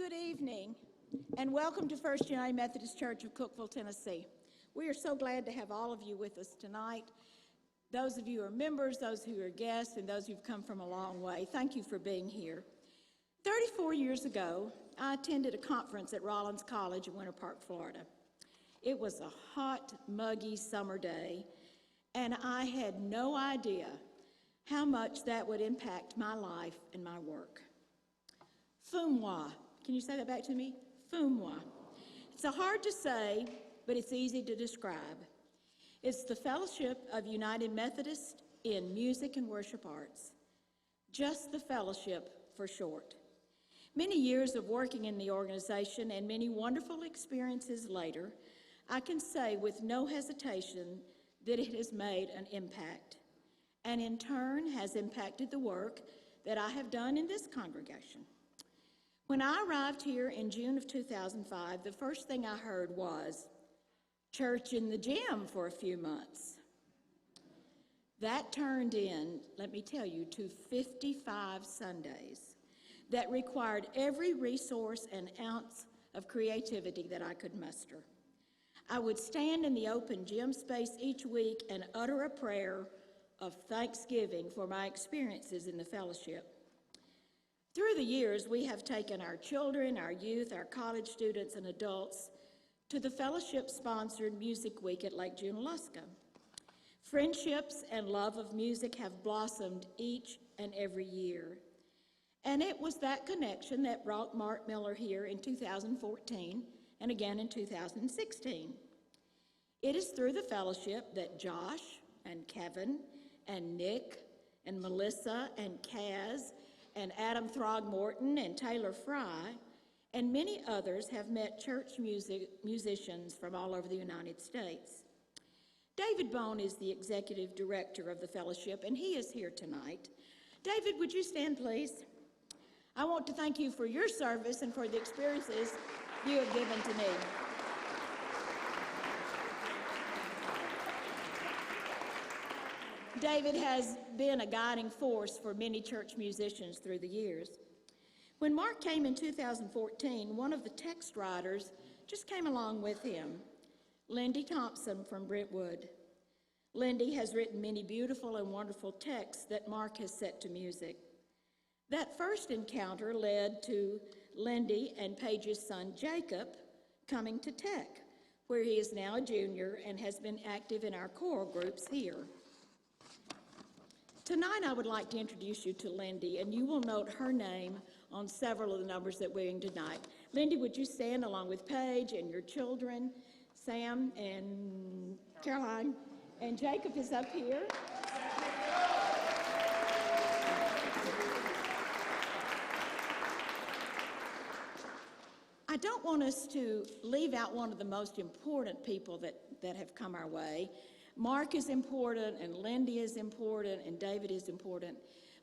Good evening, and welcome to First United Methodist Church of Cookeville, Tennessee. We are so glad to have all of you with us tonight. Those of you who are members, those who are guests, and those who've come from a long way, thank you for being here. 34 years ago, I attended a conference at Rollins College in Winter Park, Florida. It was a hot, muggy summer day, and I had no idea how much that would impact my life and my work. Fumwa. Can you say that back to me? Fumwa. It's hard to say, but it's easy to describe. It's the Fellowship of United Methodists in Music and Worship Arts. Just the fellowship for short. Many years of working in the organization and many wonderful experiences later, I can say with no hesitation that it has made an impact, and in turn has impacted the work that I have done in this congregation. When I arrived here in June of 2005, the first thing I heard was, church in the gym for a few months. That turned in, let me tell you, to 55 Sundays that required every resource and ounce of creativity that I could muster. I would stand in the open gym space each week and utter a prayer of thanksgiving for my experiences in the fellowship. Through the years, we have taken our children, our youth, our college students, and adults to the fellowship-sponsored Music Week at Lake Junaluska. Friendships and love of music have blossomed each and every year. And it was that connection that brought Mark Miller here in 2014 and again in 2016. It is through the fellowship that Josh and Kevin and Nick and Melissa and Kaz and Adam Throgmorton and Taylor Fry and many others have met church musicians from all over the United States. David Bone is the executive director of the fellowship, and he is here tonight. David, would you stand, please? I want to thank you for your service and for the experiences you have given to me. David has been a guiding force for many church musicians through the years. When Mark came in 2014, one of the text writers just came along with him, Lindy Thompson from Brentwood. Lindy has written many beautiful and wonderful texts that Mark has set to music. That first encounter led to Lindy and Paige's son Jacob coming to Tech, where he is now a junior and has been active in our choral groups here. Tonight I would like to introduce you to Lindy, and you will note her name on several of the numbers that we're doing tonight. Lindy, would you stand along with Paige and your children, Sam and Caroline, and Jacob is up here. I don't want us to leave out one of the most important people that have come our way. Mark is important, and Lindy is important, and David is important.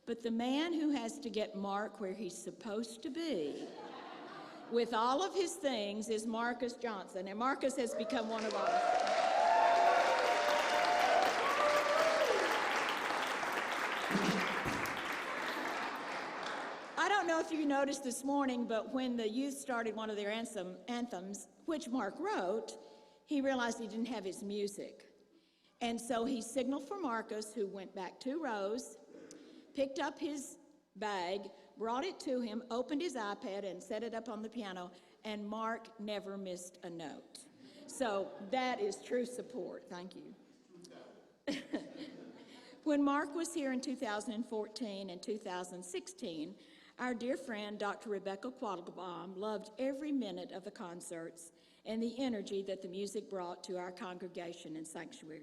But the man who has to get Mark where he's supposed to be with all of his things is Marcus Johnson. And Marcus has become one of ours. I don't know if you noticed this morning, but when the youth started one of their anthems, which Mark wrote, he realized he didn't have his music. And so he signaled for Marcus, who went back 2 rows, picked up his bag, brought it to him, opened his iPad, and set it up on the piano, and Mark never missed a note. So that is true support. Thank you. When Mark was here in 2014 and 2016, our dear friend, Dr. Rebecca Quattlebaum, loved every minute of the concerts and the energy that the music brought to our congregation and sanctuary.